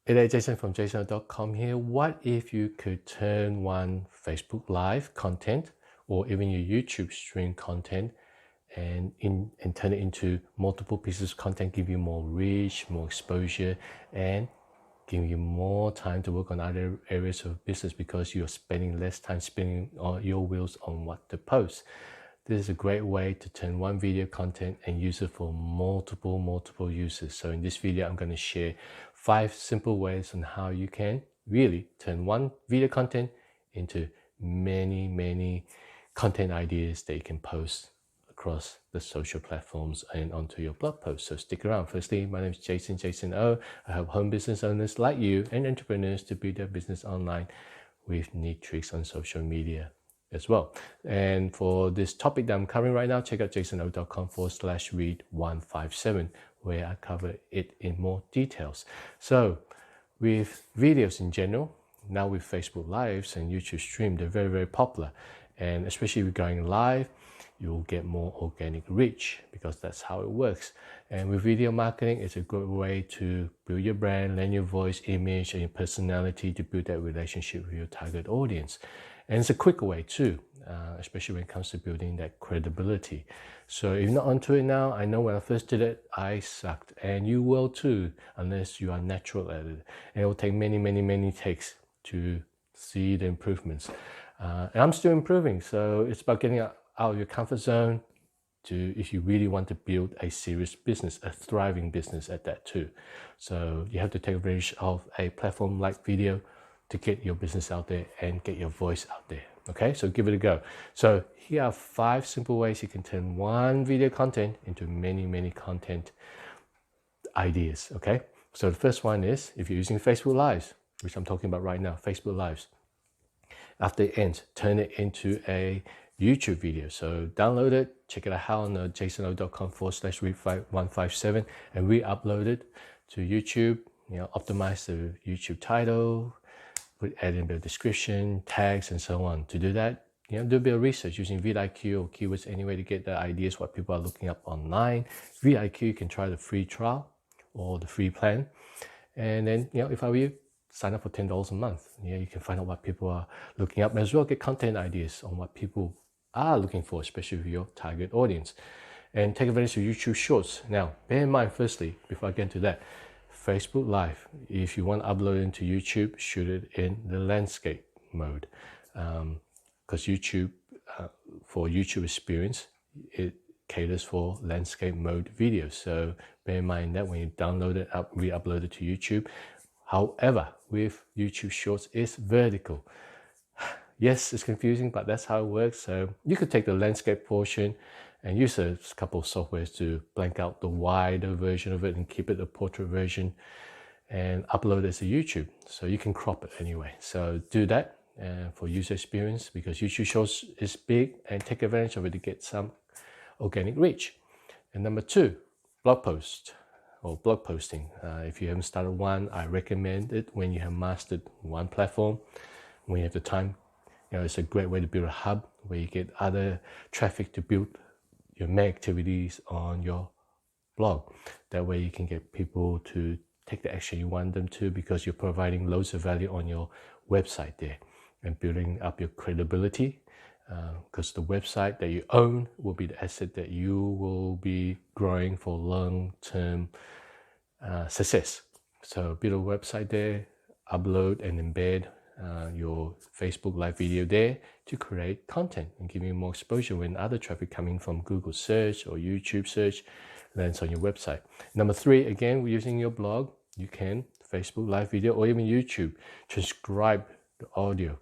Hey there, Jason from jason.com here. What if you could turn one Facebook Live content or even your YouTube stream content and turn it into multiple pieces of content, give you more reach, more exposure, and give you more time to work on other areas of business because you're spending less time spinning all your wheels on what to post. This is a great way to turn one video content and use it for multiple uses. So in this video, I'm going to share 5 simple ways on how you can really turn one video content into many content ideas that you can post across the social platforms and onto your blog post. So stick around. Firstly, my name is Jason O. I help home business owners like you and entrepreneurs to build their business online with neat tricks on social media as well. And for this topic that I'm covering right now, check out jasono.com/read157 where I cover it in more details. So with videos in general, now with Facebook Lives and YouTube Stream, they're very popular. And especially if you're going live, you'll get more organic reach because that's how it works. And with video marketing, it's a good way to build your brand, lend your voice, image, and your personality to build that relationship with your target audience. And it's a quicker way too, especially when it comes to building that credibility. So if you're not onto it now, I know when I first did it, I sucked. And you will too, unless you are natural at it. And it will take many takes to see the improvements. And I'm still improving. So it's about getting out of your comfort zone if you really want to build a serious business, a thriving business at that too. So you have to take advantage of a platform like video to get your business out there and get your voice out there. Okay, so give it a go. So here are 5 simple ways you can turn one video content into many content ideas. Okay, so the first one is if you're using Facebook Lives, which I'm talking about right now, Facebook Lives. After it ends, turn it into a YouTube video. So download it, check it out how on jasono.com/read157 and re-upload it to YouTube. Optimize the YouTube title, add in a bit of description, tags, and so on. To do that, do a bit of research using vidIQ or keywords anyway to get the ideas what people are looking up online. vidIQ, you can try the free trial or the free plan. And then, if I were you, sign up for $10 a month. You can find out what people are looking up as well, get content ideas on what people are looking for, especially with your target audience. And take advantage of YouTube Shorts. Now, bear in mind, firstly, before I get into that, Facebook Live, if you want to upload it into YouTube, shoot it in the landscape mode. Because YouTube, for YouTube experience, it caters for landscape mode videos. So bear in mind that when you download it, re-upload it to YouTube. However, with YouTube Shorts, it's vertical. Yes, it's confusing, but that's how it works. So you could take the landscape portion and use a couple of softwares to blank out the wider version of it and keep it a portrait version and upload it to YouTube. So you can crop it anyway. So do that for user experience because YouTube Shorts is big and take advantage of it to get some organic reach. And number 2, blog post or blog posting. If you haven't started one, I recommend it when you have mastered one platform, when you have the time. It's a great way to build a hub where you get other traffic to build your main activities on your blog. That way you can get people to take the action you want them to because you're providing loads of value on your website there and building up your credibility because the website that you own will be the asset that you will be growing for long-term success. So build a website there, upload and embed your Facebook Live video there to create content and give you more exposure when other traffic coming from Google search or YouTube search lands on your website. Number 3, again, we're using your blog. You can Facebook Live video or even YouTube transcribe the audio.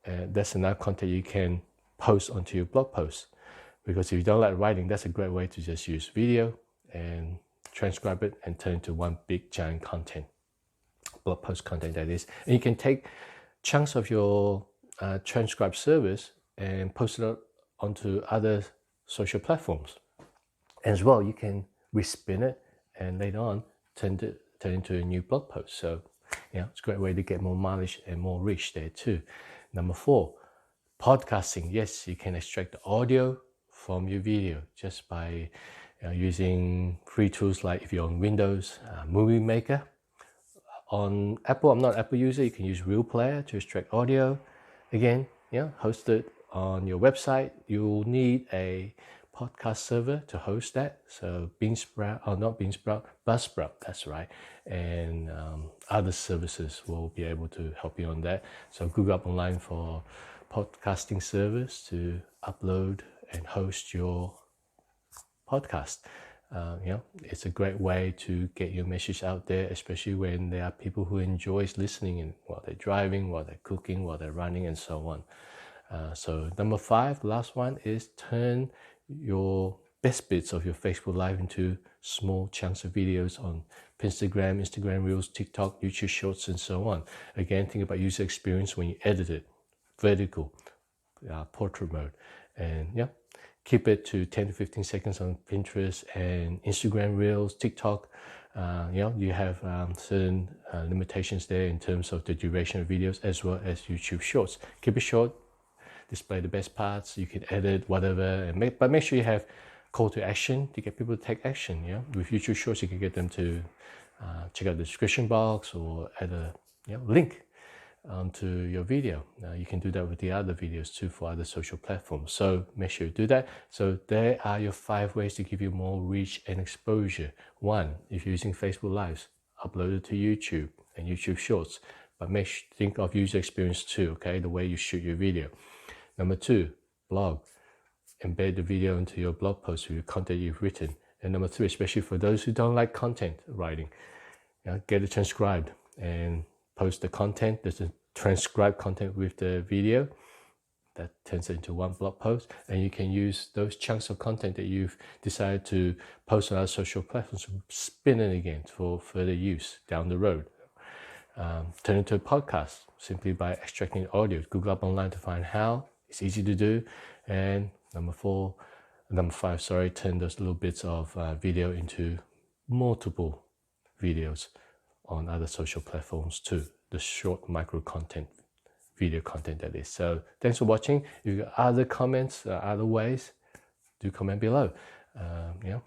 That's enough content you can post onto your blog post because if you don't like writing, that's a great way to just use video and transcribe it and turn it into one big giant content. Blog post content that is, and you can take chunks of your transcribe service and post it onto other social platforms. As well, you can respin it and later on turn into a new blog post. So it's a great way to get more mileage and more reach there too. Number 4, podcasting. Yes, you can extract the audio from your video just by using free tools like if you're on Windows, Movie Maker, On Apple, I'm not an Apple user, you can use Real Player to extract audio. Again, host it on your website. You'll need a podcast server to host that. So Buzzsprout, that's right. And other services will be able to help you on that. So Google Up Online for podcasting servers to upload and host your podcast. It's a great way to get your message out there, especially when there are people who enjoys listening in while they're driving, while they're cooking, while they're running, and so on. So number 5, the last one, is turn your best bits of your Facebook Live into small chunks of videos on Instagram Reels, TikTok, YouTube Shorts, and so on. Again, think about user experience when you edit it. Vertical, portrait mode, and keep it to 10 to 15 seconds on Pinterest and Instagram Reels, TikTok. You have certain limitations there in terms of the duration of videos, as well as YouTube Shorts. Keep it short, display the best parts. You can edit whatever, but make sure you have call to action to get people to take action. With YouTube Shorts, you can get them to check out the description box or add a link onto your video. You can do that with the other videos too for other social platforms. So make sure you do that. So there are your 5 ways to give you more reach and exposure. 1, if you're using Facebook Lives, upload it to YouTube and YouTube Shorts. But think of user experience too, okay? The way you shoot your video. Number 2, blog. Embed the video into your blog post with your content you've written. And number 3, especially for those who don't like content writing, get it transcribed and post the content. There's a transcribed content with the video that turns it into one blog post, and you can use those chunks of content that you've decided to post on other social platforms to spin it again for further use down the road. Turn it into a podcast simply by extracting audio. Google Up Online to find how. It's easy to do. And number 5, turn those little bits of video into multiple videos on other social platforms too. The short micro content, video content that is. So thanks for watching. If you got other comments, other ways, do comment below. And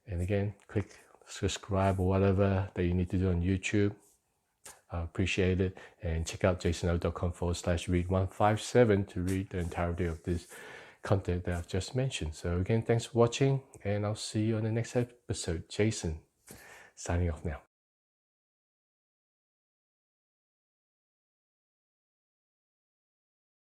again, click subscribe or whatever that you need to do on YouTube. I appreciate it. And check out jasono.com/read157 to read the entirety of this content that I've just mentioned. So again, thanks for watching, and I'll see you on the next episode. Jason, signing off now.